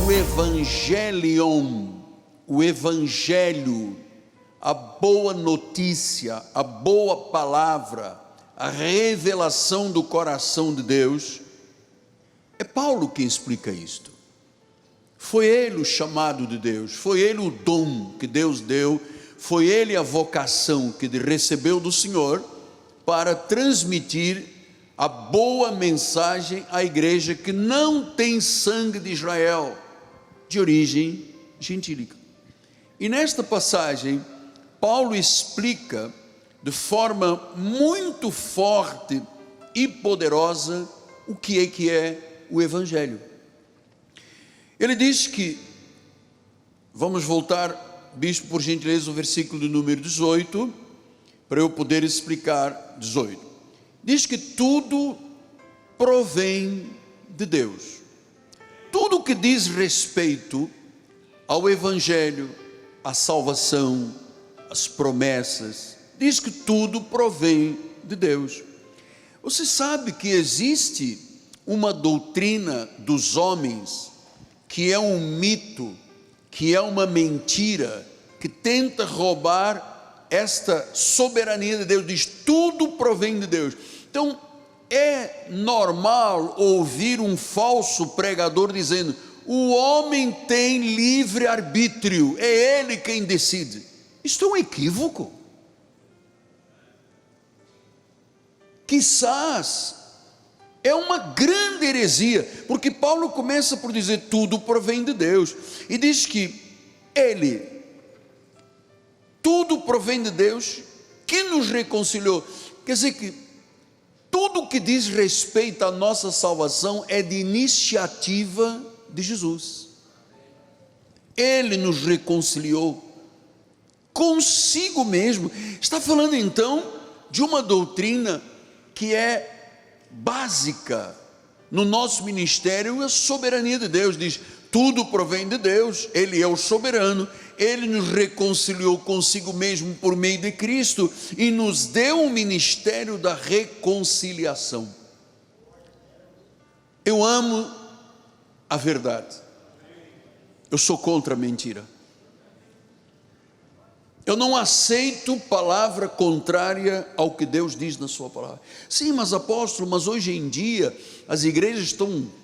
o Evangelion, o Evangelho, a boa notícia, a boa palavra, a revelação do coração de Deus, é Paulo quem explica isto. Foi ele o chamado de Deus, foi ele o dom que Deus deu, foi ele a vocação que ele recebeu do Senhor para transmitir a boa mensagem à igreja que não tem sangue de Israel, de origem gentílica. E nesta passagem, Paulo explica de forma muito forte e poderosa o que é o Evangelho. Ele diz que, vamos voltar, bispo, por gentileza, o versículo de número 18, para eu poder explicar 18. Diz que tudo provém de Deus. Tudo que diz respeito ao Evangelho, à salvação, às promessas, diz que tudo provém de Deus. Você sabe que existe uma doutrina dos homens que é um mito, que é uma mentira, que tenta roubar esta soberania de Deus. Diz tudo provém de Deus. Então é normal ouvir um falso pregador dizendo: o homem tem livre arbítrio, é ele quem decide. Isto é um equívoco. Quizás é uma grande heresia, porque Paulo começa por dizer tudo provém de Deus, e diz que tudo provém de Deus, que nos reconciliou. Quer dizer que tudo que diz respeito à nossa salvação é de iniciativa de Jesus. Ele nos reconciliou consigo mesmo. Está falando então de uma doutrina que é básica no nosso ministério, a soberania de Deus. Diz tudo provém de Deus, Ele é o soberano, Ele nos reconciliou consigo mesmo por meio de Cristo e nos deu o ministério da reconciliação. Eu amo a verdade, eu sou contra a mentira. Eu não aceito palavra contrária ao que Deus diz na sua palavra. Sim, mas apóstolo, mas hoje em dia as igrejas estão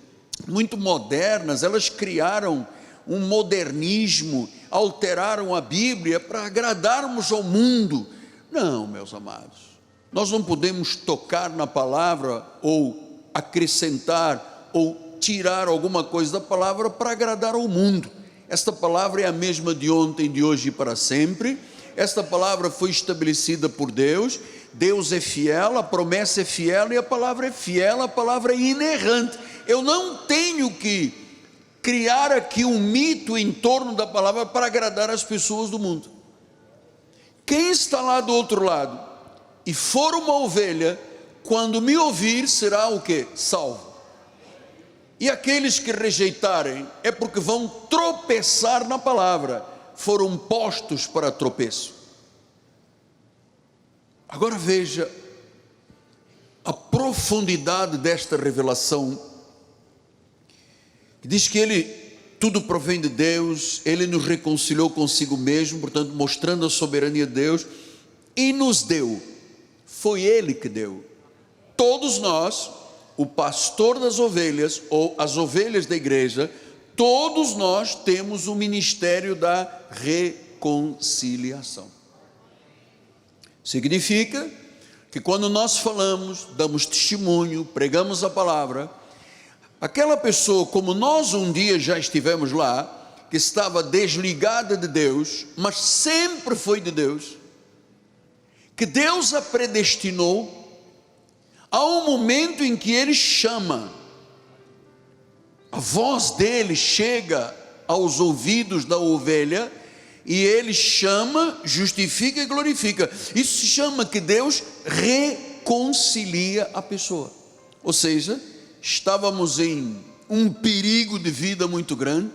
muito modernas, elas criaram um modernismo, alteraram a Bíblia para agradarmos ao mundo. Não, meus amados, nós não podemos tocar na palavra ou acrescentar ou tirar alguma coisa da palavra para agradar ao mundo. Esta palavra é a mesma de ontem, de hoje e para sempre. Esta palavra foi estabelecida por Deus. Deus é fiel, a promessa é fiel e a palavra é fiel, a palavra é inerrante. Eu não tenho que criar aqui um mito em torno da palavra para agradar as pessoas do mundo. Quem está lá do outro lado e for uma ovelha, quando me ouvir será o quê? Salvo. E aqueles que rejeitarem é porque vão tropeçar na palavra, foram postos para tropeço. Agora veja a profundidade desta revelação. Diz que tudo provém de Deus, Ele nos reconciliou consigo mesmo, portanto mostrando a soberania de Deus, e nos deu, foi Ele que deu. Todos nós, o pastor das ovelhas, ou as ovelhas da igreja, todos nós temos o ministério da reconciliação. Significa que quando nós falamos, damos testemunho, pregamos a palavra, aquela pessoa, como nós um dia já estivemos lá, que estava desligada de Deus, mas sempre foi de Deus, que Deus a predestinou, há um momento em que Ele chama, a voz dele chega aos ouvidos da ovelha, e ele chama, justifica e glorifica. Isso se chama que Deus reconcilia a pessoa. Ou seja, estávamos em um perigo de vida muito grande,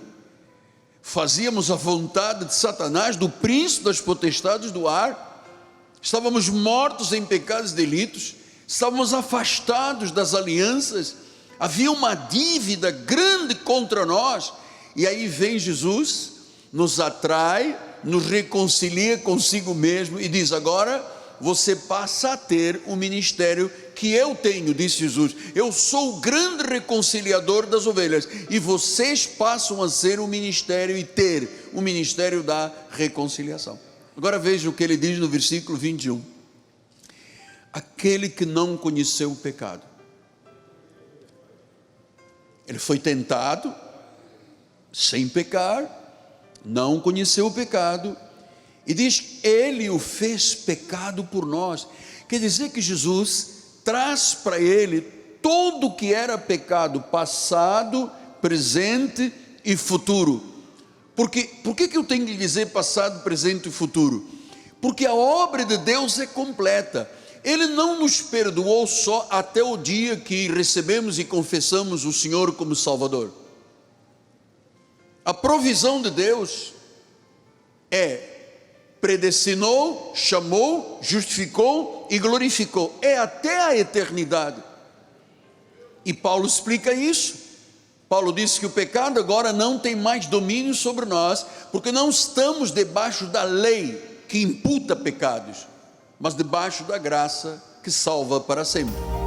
fazíamos a vontade de Satanás, do príncipe das potestades do ar, estávamos mortos em pecados e delitos, estávamos afastados das alianças, havia uma dívida grande contra nós, E aí vem Jesus, nos atrai, nos reconcilia consigo mesmo e diz: agora você passa a ter o ministério que eu tenho, disse Jesus. Eu sou o grande reconciliador das ovelhas, e vocês passam a ser o ministério e ter o ministério da reconciliação. Agora veja o que ele diz no versículo 21. Aquele que não conheceu o pecado, ele foi tentado sem pecar, não conheceu o pecado, e diz: ele o fez pecado por nós. Quer dizer que Jesus traz para ele tudo o que era pecado, passado, presente e futuro. Por que eu tenho que dizer passado, presente e futuro? Porque a obra de Deus é completa. Ele não nos perdoou só até o dia que recebemos e confessamos o Senhor como Salvador. A provisão de Deus predestinou, chamou, justificou e glorificou, é até a eternidade. E Paulo explica isso. Paulo disse que o pecado agora não tem mais domínio sobre nós, porque não estamos debaixo da lei que imputa pecados, mas debaixo da graça que salva para sempre.